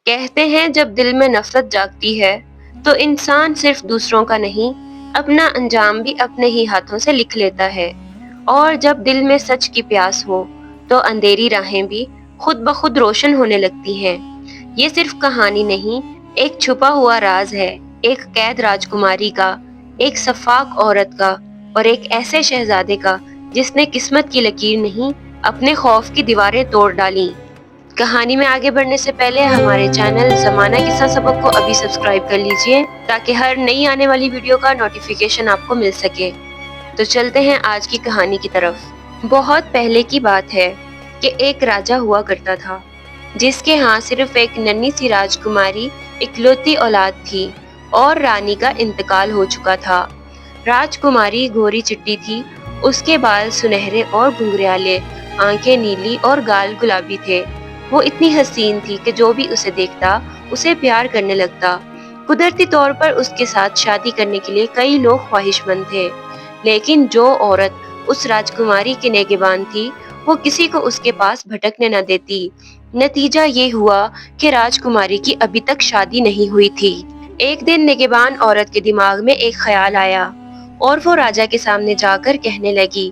کہتے ہیں جب دل میں نفرت جاگتی ہے تو انسان صرف دوسروں کا نہیں اپنا انجام بھی اپنے ہی ہاتھوں سے لکھ لیتا ہے، اور جب دل میں سچ کی پیاس ہو تو اندھیری راہیں بھی خود بخود روشن ہونے لگتی ہیں۔ یہ صرف کہانی نہیں، ایک چھپا ہوا راز ہے، ایک قید راجکماری کا، ایک شفاق عورت کا، اور ایک ایسے شہزادے کا جس نے قسمت کی لکیر نہیں اپنے خوف کی دیواریں توڑ ڈالیں۔ کہانی میں آگے بڑھنے سے پہلے ہمارے چینل زمانہ قصہ سبق کو ابھی سبسکرائب کر لیجئے تاکہ ہر نئی آنے والی ویڈیو کا نوٹیفیکیشن آپ کو مل سکے۔ تو چلتے ہیں آج کی کہانی کی طرف۔ بہت پہلے کی بات ہے کہ ایک راجہ ہوا کرتا تھا جس کے ہاں صرف ایک ننھی سی راجکماری اکلوتی اولاد تھی، اور رانی کا انتقال ہو چکا تھا۔ راجکماری گھوری چٹی تھی، اس کے بال سنہرے اور گھنگریالے، آنکھیں نیلی اور گال گلابی تھے۔ وہ اتنی حسین تھی کہ جو بھی اسے دیکھتا اسے پیار کرنے لگتا۔ قدرتی طور پر اس کے ساتھ شادی کرنے کے لیے کئی لوگ خواہش مند تھے، لیکن جو عورت اس راجکماری کی نگہبان تھی وہ کسی کو اس کے پاس بھٹکنے نہ دیتی۔ نتیجہ یہ ہوا کہ راجکماری کی ابھی تک شادی نہیں ہوئی تھی۔ ایک دن نگہبان عورت کے دماغ میں ایک خیال آیا اور وہ راجا کے سامنے جا کر کہنے لگی،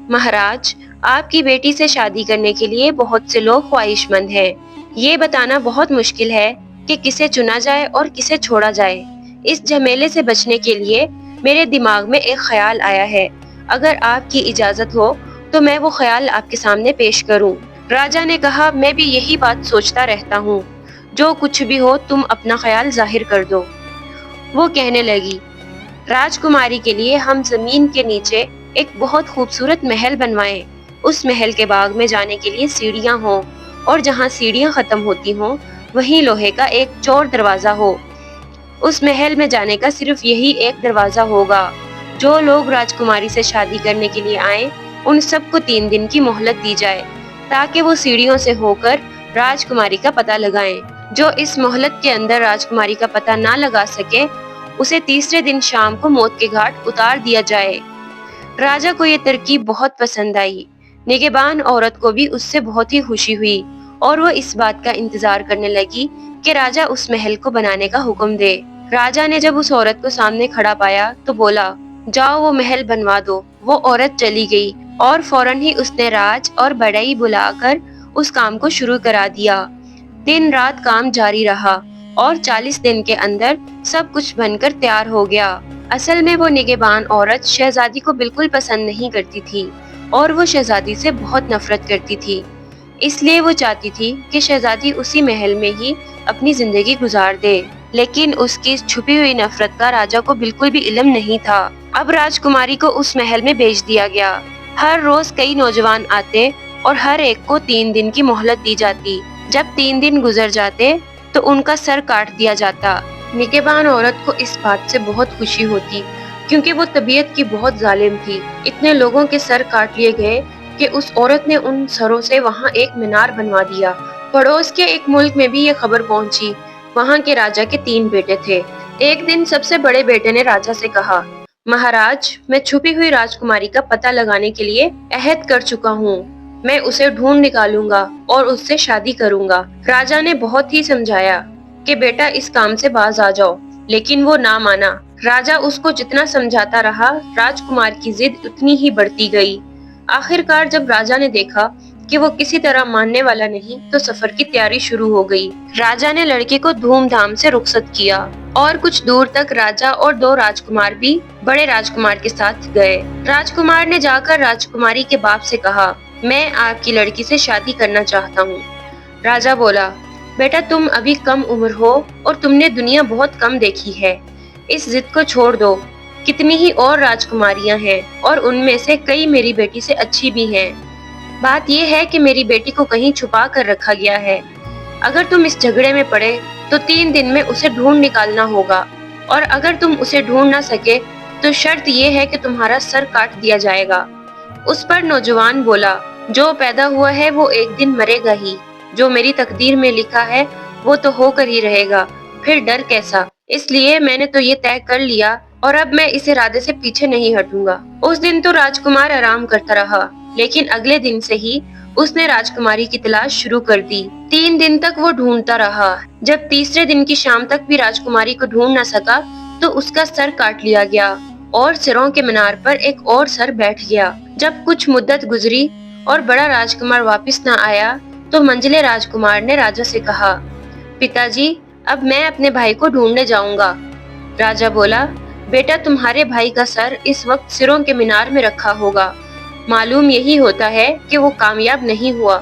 مہاراج، آپ کی بیٹی سے شادی کرنے کے لیے بہت سے لوگ خواہش مند ہیں۔ یہ بتانا بہت مشکل ہے کہ کسے چنا جائے اور کسے چھوڑا جائے۔ اس جھمیلے سے بچنے کے لیے میرے دماغ میں ایک خیال آیا ہے، اگر آپ کی اجازت ہو تو میں وہ خیال آپ کے سامنے پیش کروں۔ راجا نے کہا، میں بھی یہی بات سوچتا رہتا ہوں، جو کچھ بھی ہو تم اپنا خیال ظاہر کر دو۔ وہ کہنے لگی، راجکماری کے لیے ہم زمین کے نیچے ایک بہت خوبصورت محل بنوائیں۔ اس محل کے باغ میں جانے کے لیے سیڑھیاں ہوں، اور جہاں سیڑھیاں ختم ہوتی ہوں وہیں لوہے کا ایک چور دروازہ ہو۔ اس محل میں جانے کا صرف یہی ایک دروازہ ہوگا۔ جو لوگ راجکماری سے شادی کرنے کے لیے آئیں ان سب کو 3 دن کی مہلت دی جائے تاکہ وہ سیڑھیوں سے ہو کر راجکماری کا پتہ لگائیں۔ جو اس مہلت کے اندر راجکماری کا پتہ نہ لگا سکے اسے تیسرے دن شام کو موت کے گھاٹ اتار دیا جائے۔ راجا کو یہ ترکیب بہت پسند آئی۔ نگہبان عورت کو بھی اس سے بہت ہی خوشی ہوئی، اور وہ اس بات کا انتظار کرنے لگی کہ راجا اس محل کو بنانے کا حکم دے۔ راجا نے جب اس عورت کو سامنے کھڑا پایا تو بولا، جاؤ وہ محل بنوا دو۔ وہ عورت چلی گئی اور فوراً ہی اس نے راج اور بڑھئی بلا کر اس کام کو شروع کرا دیا۔ دن رات کام جاری رہا اور 40 دن کے اندر سب کچھ بن کر تیار ہو گیا۔ اصل میں وہ نگہبان عورت شہزادی کو بالکل پسند نہیں کرتی تھی، اور وہ شہزادی سے بہت نفرت کرتی تھی۔ اس لیے وہ چاہتی تھی کہ شہزادی اسی محل میں ہی اپنی زندگی گزار دے، لیکن اس کی چھپی ہوئی نفرت کا راجا کو بالکل بھی علم نہیں تھا۔ اب راجکماری کو اس محل میں بھیج دیا گیا۔ ہر روز کئی نوجوان آتے اور ہر ایک کو 3 دن کی مہلت دی جاتی۔ جب 3 دن گزر جاتے تو ان کا سر کاٹ دیا جاتا۔ نگہبان عورت کو اس بات سے بہت خوشی ہوتی کیونکہ وہ طبیعت کی بہت ظالم تھی۔ اتنے لوگوں کے سر کاٹ لیے گئے کہ اس عورت نے ان سروں سے وہاں ایک مینار بنوا دیا۔ پڑوس کے ایک ملک میں بھی یہ خبر پہنچی۔ وہاں کے راجا کے 3 بیٹے تھے۔ ایک دن سب سے بڑے بیٹے نے راجا سے کہا، مہاراج، میں چھپی ہوئی راجکماری کا پتہ لگانے کے لیے عہد کر چکا ہوں۔ میں اسے ڈھونڈ نکالوں گا اور اس سے شادی کروں گا۔ راجا نے بہت ہی سمجھایا کہ بیٹا اس کام سے باز آ جاؤ، لیکن وہ نہ مانا۔ راجا اس کو جتنا سمجھاتا رہا راجکمار کی ضد اتنی ہی بڑھتی گئی۔ آخرکار جب راجا نے دیکھا کہ وہ کسی طرح ماننے والا نہیں تو سفر کی تیاری شروع ہو گئی۔ راجا نے لڑکے کو دھوم دھام سے رخصت کیا، اور کچھ دور تک راجا اور 2 راجکمار بھی بڑے راجکمار کے ساتھ گئے۔ راجکمار نے جا کر راجکماری کے باپ سے کہا، میں آپ کی لڑکی سے شادی کرنا چاہتا ہوں۔ راجا بولا، بیٹا تم ابھی کم عمر ہو اور تم نے دنیا بہت کم دیکھی ہے، اس ضد کو چھوڑ دو۔ کتنی ہی اور راجکماریاں ہیں اور ان میں سے کئی میری بیٹی سے اچھی بھی ہیں۔ بات یہ ہے کہ میری بیٹی کو کہیں چھپا کر رکھا گیا ہے۔ اگر تم اس جھگڑے میں پڑے تو 3 دن میں اسے ڈھونڈ نکالنا ہوگا، اور اگر تم اسے ڈھونڈ نہ سکے تو شرط یہ ہے کہ تمہارا سر کاٹ دیا جائے گا۔ اس پر نوجوان بولا، جو پیدا ہوا ہے وہ ایک دن مرے گا ہی۔ جو میری تقدیر میں لکھا ہے وہ تو ہو کر ہی رہے گا، پھر ڈر کیسا؟ اس لیے میں نے تو یہ طے کر لیا اور اب میں اس ارادے سے پیچھے نہیں ہٹوں گا۔ اس دن تو راجکمار آرام کرتا رہا، لیکن اگلے دن سے ہی اس نے راجکماری کی تلاش شروع کر دی۔ 3 دن تک وہ ڈھونڈتا رہا۔ جب تیسرے دن کی شام تک بھی راجکماری کو ڈھونڈ نہ سکا تو اس کا سر کاٹ لیا گیا اور سروں کے مینار پر ایک اور سر بیٹھ گیا۔ جب کچھ مدت گزری اور بڑا راجکمار واپس نہ آیا تو منجلے راجکمار نے راجا سے کہا، پتا جی، اب میں اپنے بھائی کو ڈھونڈنے جاؤں گا۔ راجا بولا، بیٹا، تمہارے بھائی کا سر اس وقت سروں کے مینار میں رکھا ہوگا۔ معلوم یہی ہوتا ہے کہ وہ کامیاب نہیں ہوا۔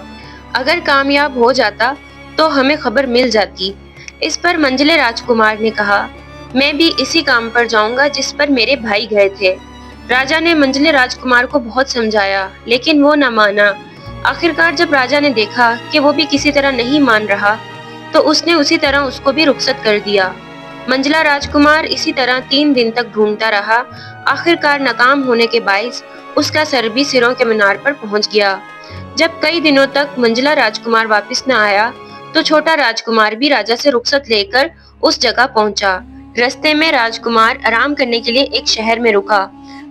اگر کامیاب ہو جاتا تو ہمیں خبر مل جاتی۔ اس پر منجلے راجکمار نے کہا، میں بھی اسی کام پر جاؤں گا جس پر میرے بھائی گئے تھے۔ راجا نے منجلے راجکمار کو بہت سمجھایا لیکن وہ نہ مانا۔ آخرکار جب راجا نے دیکھا کہ وہ بھی کسی طرح نہیں مان رہا تو اس نے اسی طرح اس کو بھی رخصت کر دیا۔ منجلا راجکمار اسی طرح 3 دن تک ڈھونڈتا رہا۔ آخرکار ناکام ہونے کے باعث اس کا سر بھی سروں کے مینار پر پہنچ گیا۔ جب کئی دنوں تک منجلا راجکمار واپس نہ آیا تو چھوٹا راجکمار بھی راجا سے رخصت لے کر اس جگہ پہنچا۔ رستے میں راجکمار آرام کرنے کے لیے ایک شہر میں رکا۔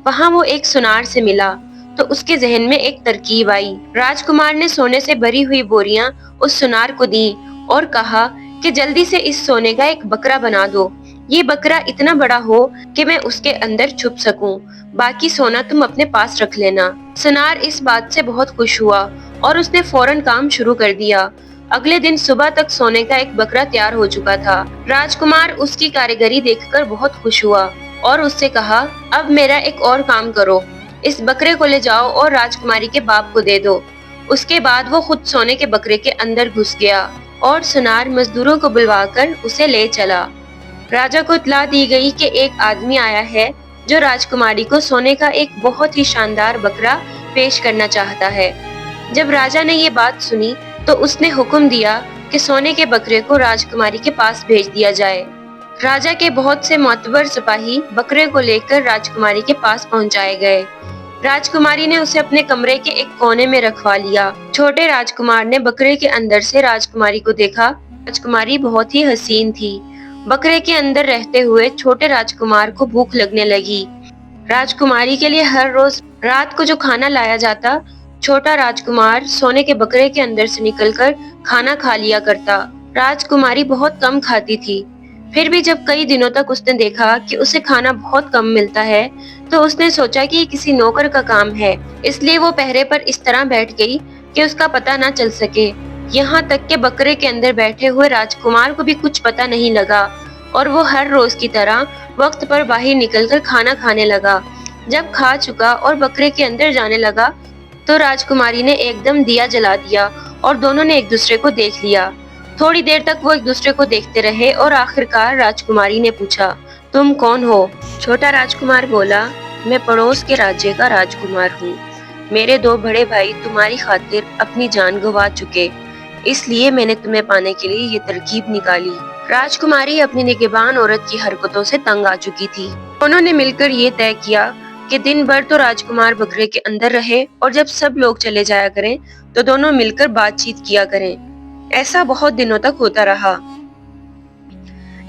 وہاں وہ ایک سونار سے ملا تو اس کے ذہن میں ایک ترکیب آئی۔ راجکمار نے سونے سے بھری ہوئی بوریاں اس سونار کو دیں اور کہا کہ جلدی سے اس سونے کا ایک بکرا بنا دو۔ یہ بکرا اتنا بڑا ہو کہ میں اس کے اندر چھپ سکوں، باقی سونا تم اپنے پاس رکھ لینا۔ سونار اس بات سے بہت خوش ہوا اور اس نے فوراً کام شروع کر دیا۔ اگلے دن صبح تک سونے کا ایک بکرا تیار ہو چکا تھا۔ راجکمار اس کی کاریگری دیکھ کر بہت خوش ہوا اور اس سے کہا، اب میرا ایک اور کام کرو، اس بکرے کو لے جاؤ اور راجکماری کے باپ کو دے دو۔ اس کے بعد وہ خود سونے کے بکرے کے اندر گھس گیا اور سونار مزدوروں کو بلوا کر اسے لے چلا۔ راجا کو اطلاع دی گئی کہ ایک آدمی آیا ہے جو راجکماری کو سونے کا ایک بہت ہی شاندار بکرا پیش کرنا چاہتا ہے۔ جب راجا نے یہ بات سنی تو اس نے حکم دیا کہ سونے کے بکرے کو راجکماری کے پاس بھیج دیا جائے۔ راجا کے بہت سے معتبر سپاہی بکرے کو لے کر راجکماری کے پاس پہنچائے گئے۔ راجکماری نے اسے اپنے کمرے کے ایک کونے میں رکھوا لیا۔ چھوٹے راجکمار نے بکرے کے اندر سے راجکماری کو دیکھا۔ راجکماری بہت ہی حسین تھی۔ بکرے کے اندر رہتے ہوئے چھوٹے راجکمار کو بھوک لگنے لگی۔ راجکماری کے لیے ہر روز رات کو جو کھانا لایا جاتا، چھوٹا راجکمار سونے کے بکرے کے اندر سے نکل کر کھانا کھا لیا کرتا۔ راجکماری بہت کم کھاتی تھی، پھر بھی جب کئی دنوں تک اس نے دیکھا کہ اسے کھانا بہت کم ملتا ہے تو اس نے سوچا کہ یہ کسی نوکر کا کام ہے، اس لیے وہ پہرے پر اس طرح بیٹھ گئی کہ اس کا پتہ نہ چل سکے۔ یہاں تک کہ بکرے کے اندر بیٹھے ہوئے راجکمار کو بھی کچھ پتہ نہیں لگا اور وہ ہر روز کی طرح وقت پر باہر نکل کر کھانا کھانے لگا۔ جب کھا چکا اور بکرے کے اندر جانے لگا تو راجکماری نے ایک دم دیا جلا دیا اور دونوں نے ایک دوسرے کو دیکھ لیا۔ تھوڑی دیر تک وہ ایک دوسرے کو دیکھتے رہے اور آخرکار راجکماری نے پوچھا، تم کون ہو؟ چھوٹا راجکمار بولا، میں پڑوس کے راجے کا راجکمار ہوں۔ میرے 2 بڑے بھائی تمہاری خاطر اپنی جان گنوا چکے، اس لیے میں نے تمہیں پانے کے لیے یہ ترکیب نکالی۔ راجکماری اپنی نگہبان عورت کی حرکتوں سے تنگ آ چکی تھی۔ انہوں نے مل کر یہ طے کیا کہ دن بھر تو راجکمار بکرے کے اندر رہے اور جب سب لوگ چلے جایا کریں تو دونوں مل کر بات چیت کیا کریں۔ ایسا بہت دنوں تک ہوتا رہا۔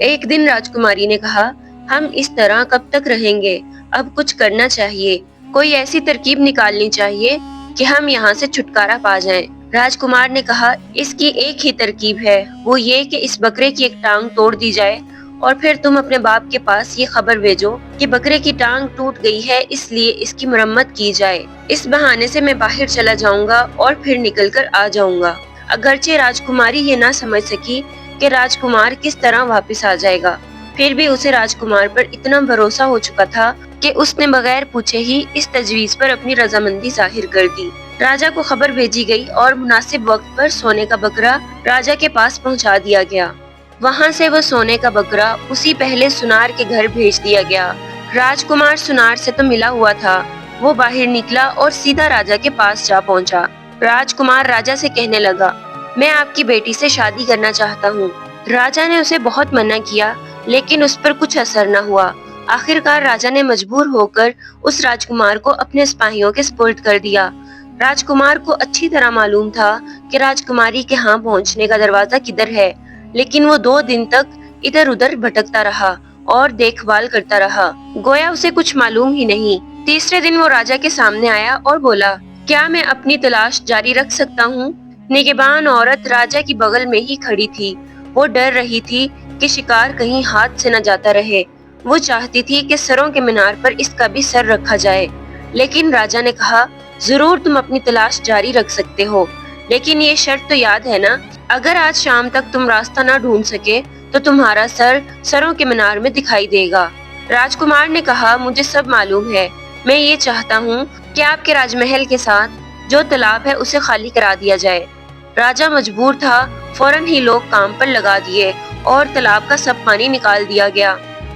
ایک دن راجکماری نے کہا، ہم اس طرح کب تک رہیں گے؟ اب کچھ کرنا چاہیے، کوئی ایسی ترکیب نکالنی چاہیے کہ ہم یہاں سے چھٹکارا پا جائیں۔ راجکمار نے کہا، اس کی ایک ہی ترکیب ہے، وہ یہ کہ اس بکرے کی ایک ٹانگ توڑ دی جائے اور پھر تم اپنے باپ کے پاس یہ خبر بھیجو کہ بکرے کی ٹانگ ٹوٹ گئی ہے، اس لیے اس کی مرمت کی جائے۔ اس بہانے سے میں باہر چلا جاؤں گا اور پھر نکل کر آ جاؤں گا۔ اگرچہ راجکماری یہ نہ سمجھ سکی کہ راجکمار کس طرح واپس آ جائے گا، پھر بھی اسے راجکمار پر اتنا بھروسہ ہو چکا تھا کہ اس نے بغیر پوچھے ہی اس تجویز پر اپنی رضامندی ظاہر کر دی۔ راجا کو خبر بھیجی گئی اور مناسب وقت پر سونے کا بکرا راجا کے پاس پہنچا دیا گیا۔ وہاں سے وہ سونے کا بکرا اسی پہلے سونار کے گھر بھیج دیا گیا۔ راجکمار سونار سے تو ملا ہوا تھا، وہ باہر نکلا اور سیدھا راجا کے پاس جا پہنچا۔ راجکمار راجا سے کہنے لگا، میں آپ کی بیٹی سے شادی کرنا چاہتا ہوں۔ راجا نے اسے بہت منع کیا لیکن اس پر کچھ اثر نہ ہوا۔ آخرکار راجا نے مجبور ہو کر اس راجکمار کو اپنے سپاہیوں کے سپرد کر دیا۔ راجکمار کو اچھی طرح معلوم تھا کہ راجکماری کے ہاں پہنچنے کا دروازہ کدھر ہے، لیکن وہ 2 دن تک ادھر ادھر بھٹکتا رہا اور دیکھ بھال کرتا رہا، گویا اسے کچھ معلوم ہی نہیں۔ تیسرے دن وہ راجا کے سامنے آیا اور بولا، کیا میں اپنی تلاش جاری رکھ سکتا ہوں؟ نگہبان عورت راجا کی بغل میں ہی کھڑی تھی۔ وہ ڈر رہی تھی کہ شکار کہیں ہاتھ سے نہ جاتا رہے۔ وہ چاہتی تھی کہ سروں کے مینار پر اس کا بھی سر رکھا جائے، لیکن راجا نے کہا، ضرور تم اپنی تلاش جاری رکھ سکتے ہو، لیکن یہ شرط تو یاد ہے نا، اگر آج شام تک تم راستہ نہ ڈھونڈ سکے تو تمہارا سر سروں کے مینار میں دکھائی دے گا۔ راجکمار نے کہا، مجھے سب معلوم ہے، میں یہ چاہتا ہوں کہ آپ کے راج محل کے ساتھ جو تالاب ہے اسے خالی کرا دیا جائے۔ راجا مجبور تھا، فوراً ہی لوگ کام پر لگا دیے اور تالاب کا سب پانی نکال دیا گیا۔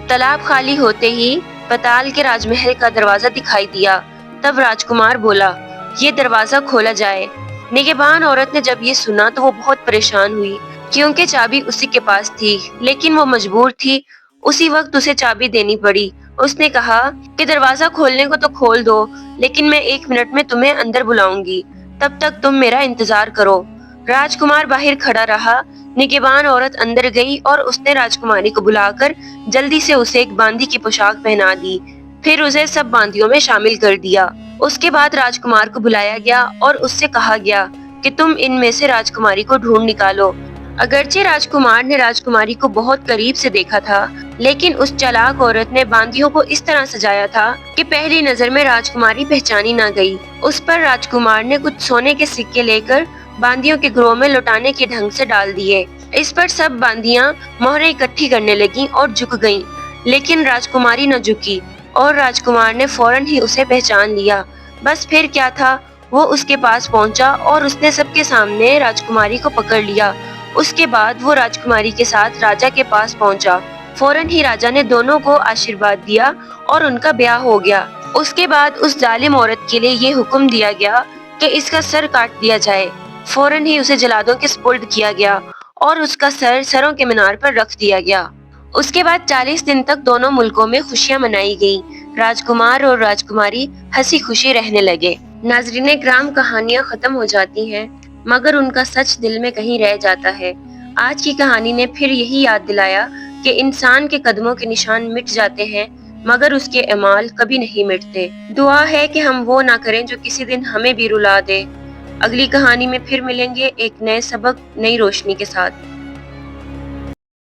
تالاب خالی ہوتے ہی پتال کے راج محل کا دروازہ دکھائی دیا۔ تب راجکمار بولا، یہ دروازہ کھولا جائے۔ نگہبان عورت نے جب یہ سنا تو وہ بہت پریشان ہوئی، کیونکہ چابی اسی کے پاس تھی، لیکن وہ مجبور تھی، اسی وقت اسے چابی دینی پڑی۔ اس نے کہا کہ دروازہ کھولنے کو تو کھول دو، لیکن میں 1 منٹ میں تمہیں اندر بلاؤں گی، تب تک تم میرا انتظار کرو۔ راجکمار باہر کھڑا رہا۔ نگہبان عورت اندر گئی اور اس نے راجکماری کو بلا کر جلدی سے اسے ایک باندی کی پوشاک پہنا دی، پھر اسے سب باندیوں میں شامل کر دیا۔ اس کے بعد راجکمار کو بلایا گیا اور اس سے کہا گیا کہ تم ان میں سے راجکماری کو ڈھونڈ نکالو۔ اگرچہ راجکمار نے راجکماری کو بہت قریب سے دیکھا تھا، لیکن اس چالاک عورت نے باندیوں کو اس طرح سجایا تھا کہ پہلی نظر میں راجکماری پہچانی نہ گئی۔ اس پر راجکمار نے کچھ سونے کے سکے لے کر باندیوں کے گروہ میں لوٹانے کے ڈھنگ سے ڈال دیے۔ اس پر سب باندیاں مہریں اکٹھی کرنے لگیں اور جھک گئیں، لیکن راجکماری نہ جھکی اور راجکمار نے فوراً ہی اسے پہچان لیا۔ بس پھر کیا تھا، وہ اس کے پاس پہنچا اور اس نے سب کے سامنے راجکماری کو پکڑ لیا۔ اس کے بعد وہ راجکماری کے ساتھ راجا کے پاس پہنچا۔ فوراً ہی راجا نے دونوں کو آشیرواد دیا اور ان کا بیاہ ہو گیا۔ اس کے بعد اس ظالم عورت کے لیے یہ حکم دیا گیا کہ اس کا سر کاٹ دیا جائے۔ فوراً ہی اسے جلادوں کے سپرد کیا گیا اور اس کا سر سروں کے مینار پر رکھ دیا گیا۔ اس کے بعد 40 دن تک دونوں ملکوں میں خوشیاں منائی گئیں۔ راجکمار اور راجکماری ہنسی خوشی رہنے لگے۔ ناظرین کرام، کہانیاں ختم ہو جاتی ہیں مگر ان کا سچ دل میں کہیں رہ جاتا ہے۔ آج کی کہانی نے پھر یہی یاد دلایا کہ انسان کے قدموں کے نشان مٹ جاتے ہیں مگر اس کے اعمال کبھی نہیں مٹتے۔ دعا ہے کہ ہم وہ نہ کریں جو کسی دن ہمیں بھی رلا دے۔ اگلی کہانی میں پھر ملیں گے ایک نئے سبق، نئی روشنی کے ساتھ۔